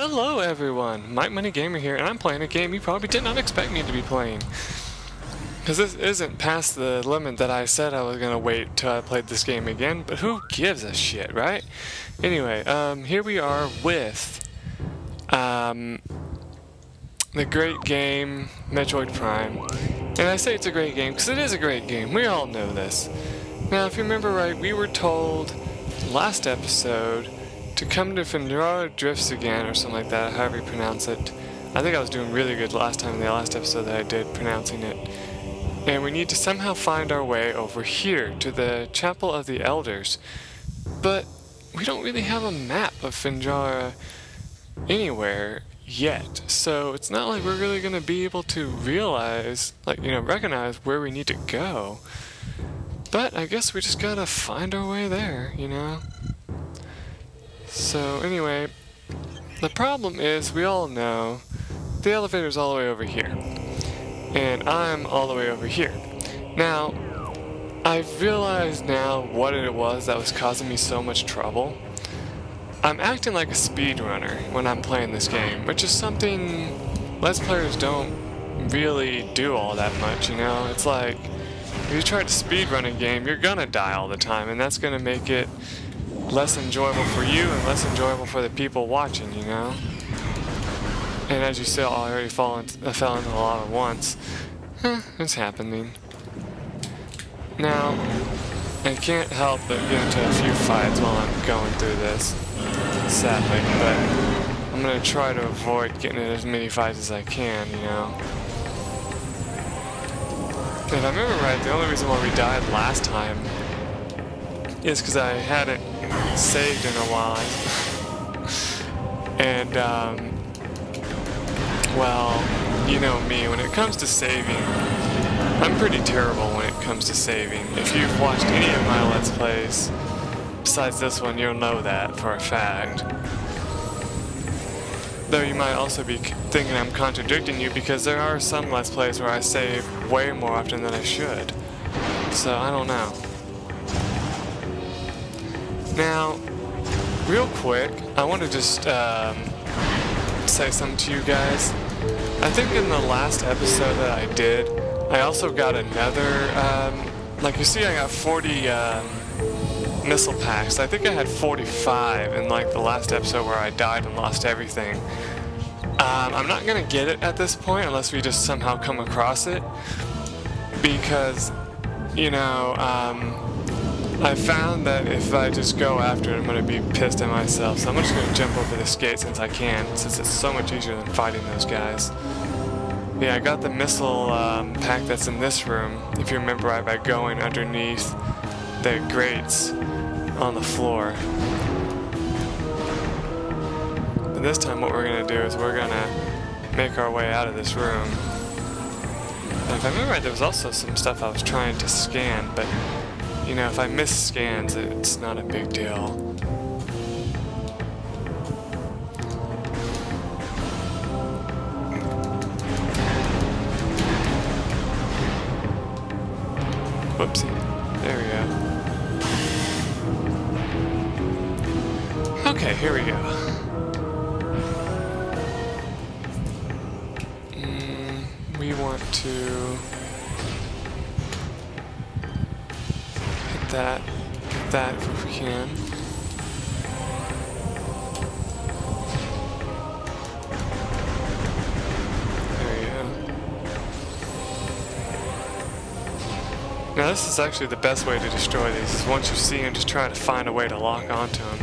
Hello everyone, MikeMoneyGMR here, and I'm playing a game you probably did not expect me to be playing. Because this isn't past the limit that I said I was going to wait till I played this game again, but who gives a shit, right? Anyway, here we are with the great game Metroid Prime. And I say it's a great game because it is a great game, we all know this. Now if you remember right, we were told last episode to come to Findora Drifts again, or something like that, however you pronounce it. I think I was doing really good last time in the last episode that I did pronouncing it. And we need to somehow find our way over here to the Chapel of the Elders. But we don't really have a map of Findora anywhere yet. So it's not like we're really going to be able to realize, recognize where we need to go. But I guess we just gotta find our way there, you know? So anyway, the problem is we all know the elevator's all the way over here. And I'm all the way over here. Now, I've realized now what it was that was causing me so much trouble. I'm acting like a speedrunner when I'm playing this game, which is something Let's Players don't really do all that much, you know? It's like, if you try to speedrun a game, you're gonna die all the time, and that's gonna make it less enjoyable for you and less enjoyable for the people watching, you know? And as you saw, I already fell into the lava once. It's happening. Now, I can't help but get into a few fights while I'm going through this, sadly, but I'm gonna try to avoid getting in as many fights as I can, you know? If I remember right, the only reason why we died last time is because I hadn't saved in a while. And, well, you know me, when it comes to saving, I'm pretty terrible when it comes to saving. If you've watched any of my Let's Plays, besides this one, you'll know that for a fact. Though you might also be thinking I'm contradicting you, because there are some Let's Plays where I save way more often than I should. So, I don't know. Now, real quick, I want to just say something to you guys. I think in the last episode that I did, I also got another, like you see I got 40 missile packs. I think I had 45 in like the last episode where I died and lost everything. I'm not going to get it at this point unless we just somehow come across it, because, you know, I found that if I just go after it, I'm going to be pissed at myself. So I'm just going to jump over this gate since I can, since it's so much easier than fighting those guys. Yeah, I got the missile pack that's in this room, if you remember right, by going underneath the grates on the floor. But this time what we're going to do is we're going to make our way out of this room. And if I remember right, there was also some stuff I was trying to scan, but you know, if I miss scans, it's not a big deal. Whoopsie. There we go. Okay, here we go. We want to hit that if we can. There we go. Now this is actually the best way to destroy these, is once you see them, just try to find a way to lock onto them.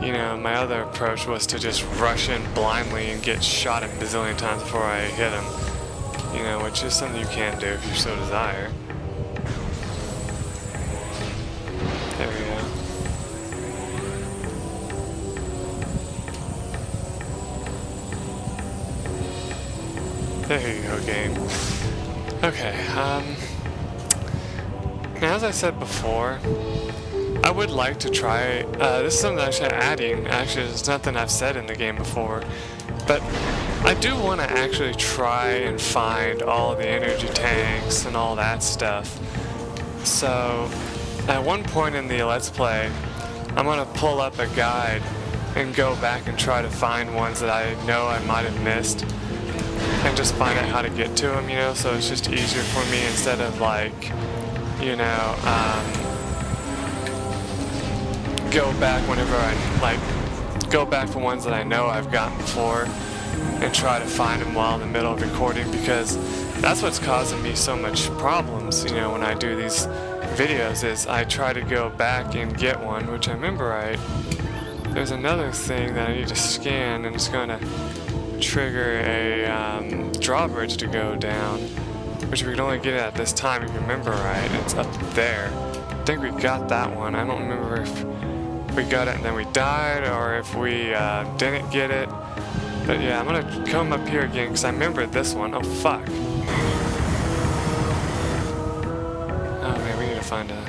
You know, my other approach was to just rush in blindly and get shot a bazillion times before I hit him. You know, which is something you can do if you so desire. There we go. There you go, game. Okay, now as I said before, I would like to try, this is something I'm actually adding, actually it's nothing I've said in the game before, but I do want to actually try and find all the energy tanks and all that stuff. So, at one point in the Let's Play, I'm going to pull up a guide and go back and try to find ones that I know I might have missed and just find out how to get to them, you know, so it's just easier for me instead of like, you know, go back whenever I, like, go back for ones that I know I've gotten before and try to find them while in the middle of recording, because that's what's causing me so much problems, you know, when I do these videos, is I try to go back and get one, which I remember right. There's another thing that I need to scan, and it's going to trigger a drawbridge to go down, which we can only get at this time if you remember right. It's up there. I think we got that one. I don't remember if we got it and then we died, or if we didn't get it. But yeah, I'm gonna come up here again because I remember this one. Oh fuck. Oh man, we need to find a...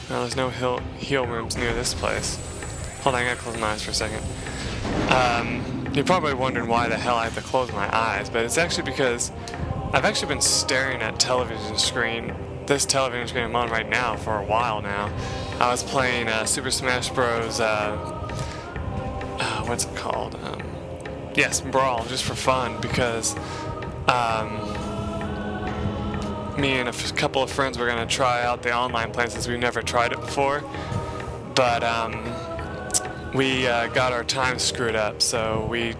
Well, there's no heal rooms near this place. Hold on, I gotta close my eyes for a second. You're probably wondering why the hell I have to close my eyes, but it's actually because I've actually been staring at this television screen I'm on right now for a while now. I was playing Super Smash Bros. What's it called? Yes, Brawl, just for fun, because me and a couple of friends were gonna try out the online play since we've never tried it before, but we got our time screwed up, so we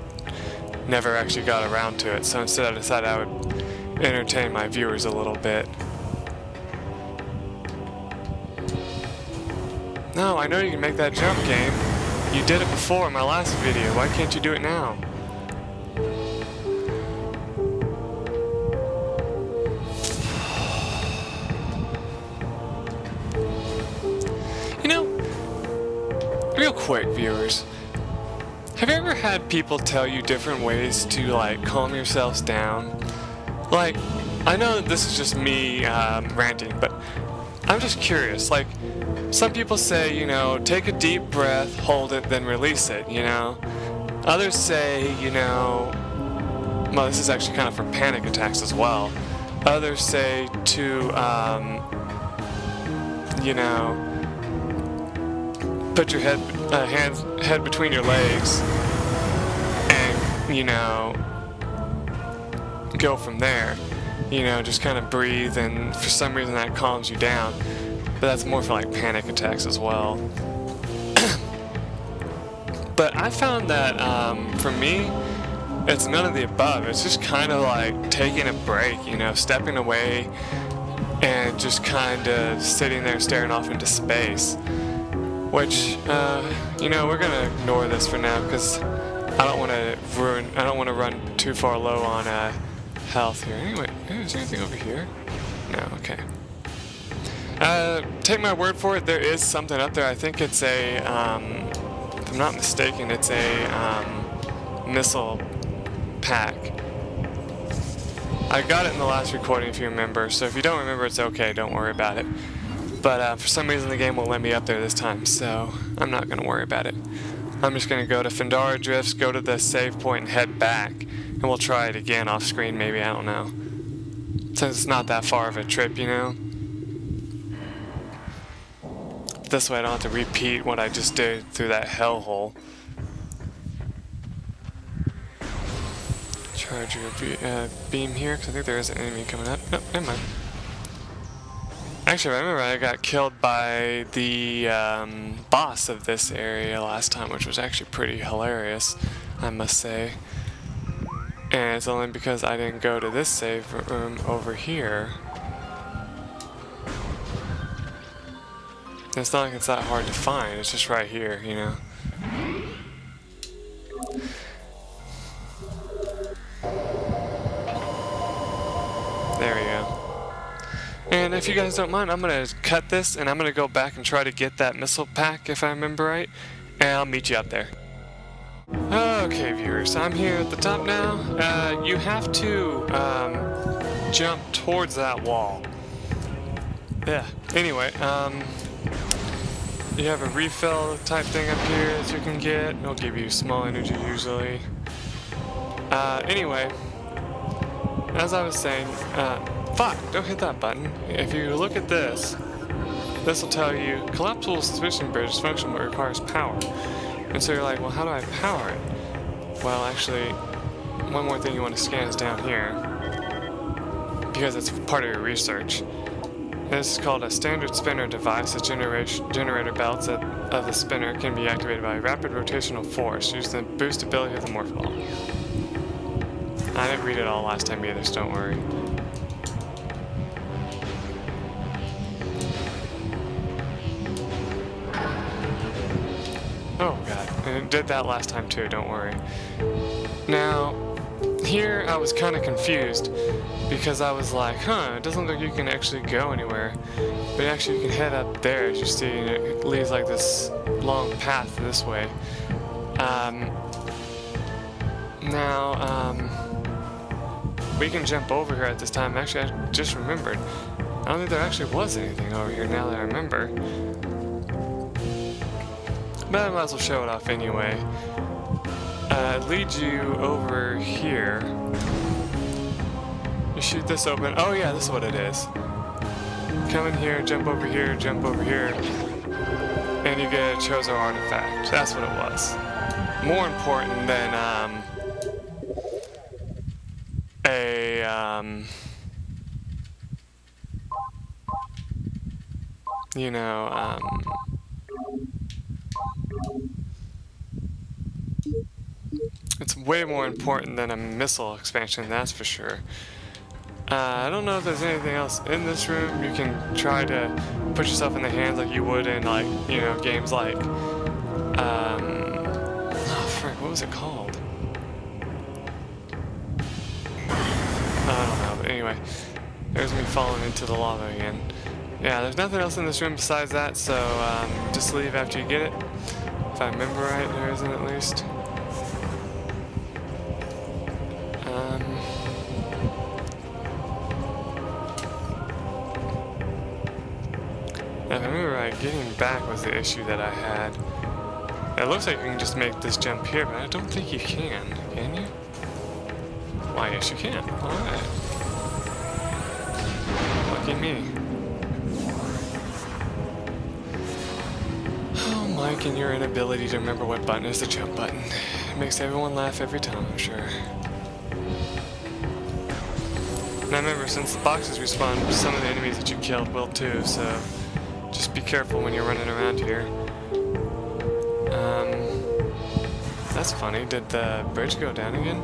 never actually got around to it. So instead I decided I would entertain my viewers a little bit. No, I know you can make that jump, game. You did it before in my last video. Why can't you do it now? You know, real quick, viewers, have you ever had people tell you different ways to, like, calm yourselves down? Like, I know that this is just me ranting, but I'm just curious. Like, some people say, you know, take a deep breath, hold it, then release it, you know? Others say, you know, well, this is actually kind of for panic attacks as well. Others say to, you know, put your head between your legs and, you know, go from there. You know, just kind of breathe, and for some reason that calms you down. But that's more for like panic attacks as well. But I found that for me, it's none of the above. It's just kind of like taking a break, you know, stepping away and just kind of sitting there staring off into space. Which, you know, we're gonna ignore this for now because I don't want to run too far low on health here. Anyway, is there anything over here? No, okay. Take my word for it, there is something up there. I think it's a, if I'm not mistaken, it's a missile pack. I got it in the last recording if you remember, so if you don't remember, it's okay, don't worry about it. But for some reason the game won't let me up there this time, so I'm not going to worry about it. I'm just going to go to Fandara Drifts, go to the save point, and head back, and we'll try it again off screen maybe, I don't know. Since it's not that far of a trip, you know? This way I don't have to repeat what I just did through that hellhole. Charge your beam here, because I think there is an enemy coming up. Nope, never mind. Actually, I remember I got killed by the boss of this area last time, which was actually pretty hilarious, I must say. And it's only because I didn't go to this save room over here. It's not like it's that hard to find, it's just right here, you know. There we go. And if you guys don't mind, I'm going to cut this and I'm going to go back and try to get that missile pack if I remember right. And I'll meet you up there. Okay, viewers, I'm here at the top now. You have to jump towards that wall. Yeah, anyway, you have a refill type thing up here that you can get. It'll give you small energy usually. Anyway, as I was saying, fuck, don't hit that button. If you look at this, this will tell you collapsible suspension bridge is functional but requires power. And so you're like, well, how do I power it? Well, actually, one more thing you want to scan is down here, because it's part of your research. This is called a standard spinner device. The generator belts of the spinner can be activated by rapid rotational force, used to boost ability of the morph ball. I didn't read it all last time either, so don't worry. Oh god, and it did that last time too, don't worry. Now, here I was kind of confused because I was like, huh, it doesn't look like you can actually go anywhere. But actually you can head up there, as you see, and it leads like this long path this way. We can jump over here at this time. Actually, I just remembered. I don't think there actually was anything over here now that I remember. But I might as well show it off anyway. It leads you over here. You shoot this open. Oh yeah, this is what it is. Come in here, jump over here, and you get a Chozo artifact. That's what it was. More important than it's way more important than a missile expansion, that's for sure. I don't know if there's anything else in this room. You can try to put yourself in the hands like you would in, like, you know, games like, oh frick, what was it called? I don't know, but anyway, there's me falling into the lava again. Yeah, there's nothing else in this room besides that, so just leave after you get it. If I remember right, there isn't at least. If I remember right, getting back was the issue that I had. It looks like you can just make this jump here, but I don't think you can you? Why, yes you can. Alright. Lucky me. Oh, Mike, and your inability to remember what button is the jump button. It makes everyone laugh every time, I'm sure. Now remember, since the boxes respawn, some of the enemies that you killed will too, so just be careful when you're running around here. That's funny. Did the bridge go down again?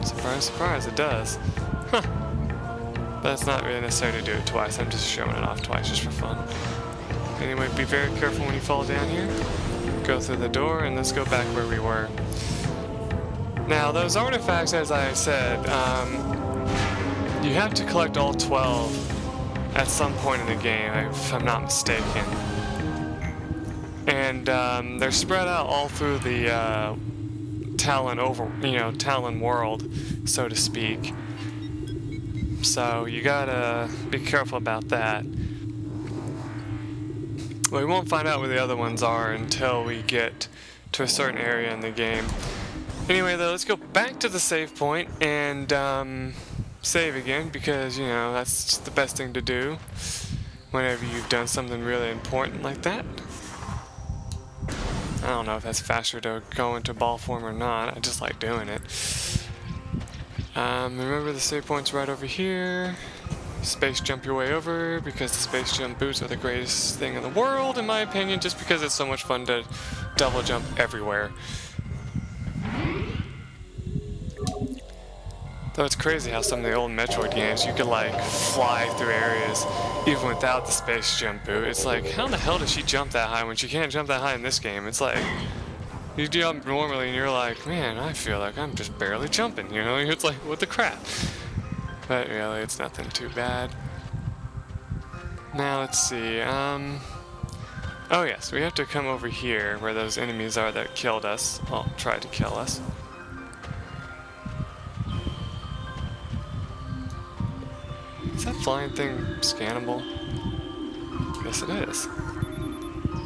Surprise, surprise, it does. Huh. But it's not really necessary to do it twice. I'm just showing it off twice just for fun. Anyway, be very careful when you fall down here. Go through the door, and let's go back where we were. Now, those artifacts, as I said, you have to collect all 12 at some point in the game, if I'm not mistaken. And they're spread out all through the Talon world, so to speak. So you gotta be careful about that. Well, we won't find out where the other ones are until we get to a certain area in the game. Anyway, though, let's go back to the save point and save again, because, you know, that's just the best thing to do whenever you've done something really important like that. I don't know if that's faster to go into ball form or not. I just like doing it. Remember, the save point's right over here. Space jump your way over, because the space jump boots are the greatest thing in the world, in my opinion, just because it's so much fun to double jump everywhere. Though it's crazy how some of the old Metroid games, you could like fly through areas even without the space jump boot. It's like, how in the hell does she jump that high when she can't jump that high in this game? It's like, you jump normally and you're like, man, I feel like I'm just barely jumping, you know? It's like, what the crap? But really, it's nothing too bad. Now, let's see, oh yes, we have to come over here where those enemies are that killed us. Well, tried to kill us. Is that flying thing scannable? Yes, it is.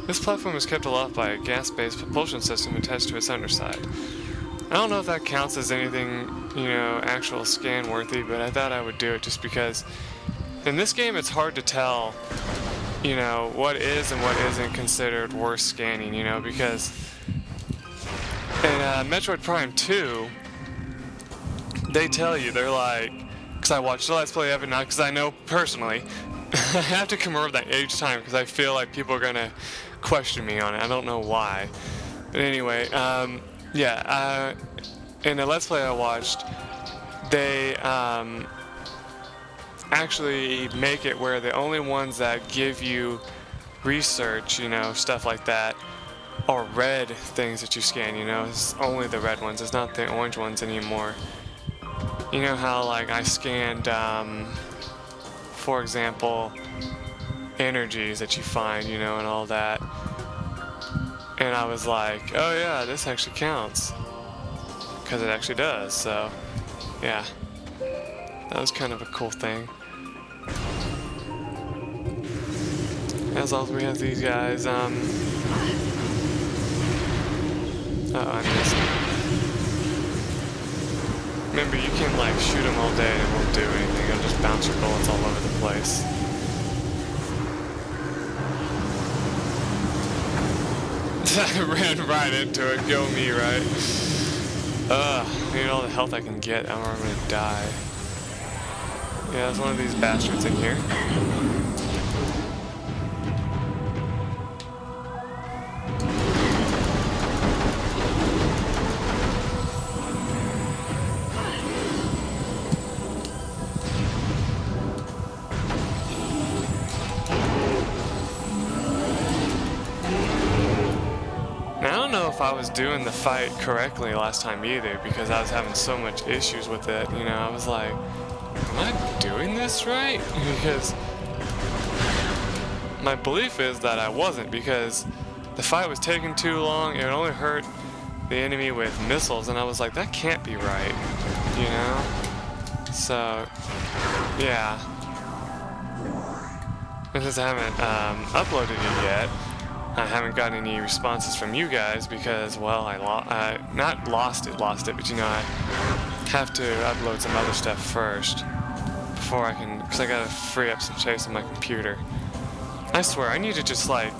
This platform is kept aloft by a gas-based propulsion system attached to its underside. I don't know if that counts as anything, you know, actual scan worthy, but I thought I would do it just because in this game it's hard to tell, you know, what is and what isn't considered worth scanning, you know, because in Metroid Prime 2, they tell you, they're like, because I watched the Let's Play of it, not because I know personally, I have to come over that each time because I feel like people are going to question me on it. I don't know why. But anyway, yeah, in a Let's Play I watched, they actually make it where the only ones that give you research, you know, stuff like that, are red things that you scan, you know. It's only the red ones. It's not the orange ones anymore. You know how, like, I scanned, for example, energies that you find, you know, and all that. And I was like, oh yeah, this actually counts. Because it actually does, so, yeah. That was kind of a cool thing. As long as we have these guys, uh-oh, I missed. Remember, you can, like, shoot them all day and it won't do anything. It'll just bounce your bullets all over the place. I ran right into it. Go me, right? I need all the health I can get, or I'm gonna die. Yeah, there's one of these bastards in here. If I was doing the fight correctly last time either, because I was having so much issues with it, you know. I was like, am I doing this right? Because my belief is that I wasn't, because the fight was taking too long. It only hurt the enemy with missiles, and I was like, that can't be right, you know. So yeah, and since I haven't uploaded it yet, I haven't gotten any responses from you guys because, well, I not lost it, but you know, I have to upload some other stuff first before I can, because I gotta free up some space on my computer. I swear, I need to just, like,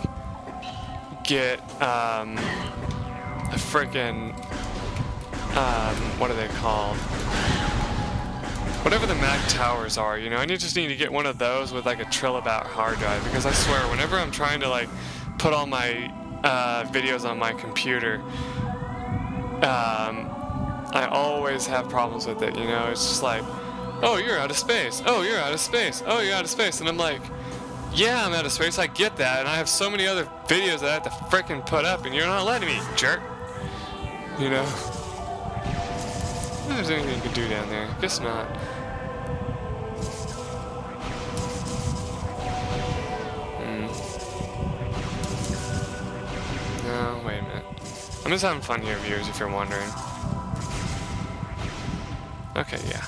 get, a frickin', what are they called? Whatever the Mac towers are, you know, I just need to get one of those with, like, a Trillabout hard drive, because I swear, whenever I'm trying to, like, put all my videos on my computer, I always have problems with it, you know. It's just like, oh, you're out of space, oh, you're out of space, oh, you're out of space, and I'm like, yeah, I'm out of space, I get that, and I have so many other videos that I have to frickin' put up, and you're not letting me, jerk, you know. If there's anything you can do down there, guess not. No, wait a minute. I'm just having fun here, viewers, if you're wondering. Okay, yeah.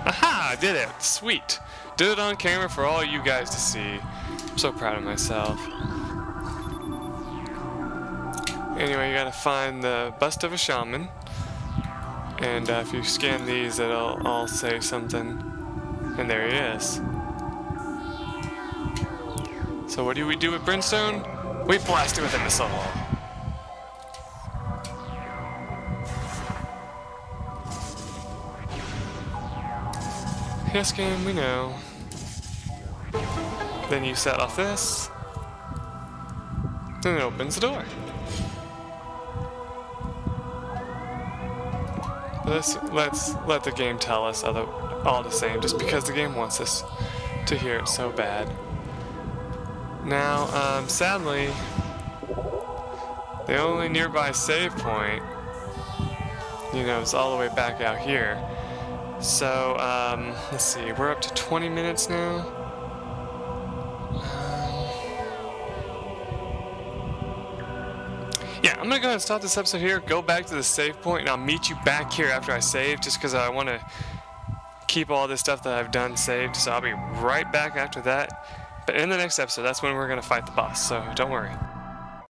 Aha! I did it! Sweet! Did it on camera for all you guys to see. I'm so proud of myself. Anyway, you gotta find the bust of a shaman. And if you scan these, it'll all say something. And there he is. So what do we do with Brimstone? We blast it with a missile. Yes, game, we know. Then you set off this, and it opens the door. Let's let the game tell us all the same, just because the game wants us to hear it so bad. Now, sadly, the only nearby save point, you know, is all the way back out here. So, let's see, we're up to 20 minutes now. Yeah, I'm gonna go ahead and stop this episode here, go back to the save point, and I'll meet you back here after I save, just because I want to keep all this stuff that I've done saved, so I'll be right back after that. But in the next episode, that's when we're going to fight the boss, so don't worry.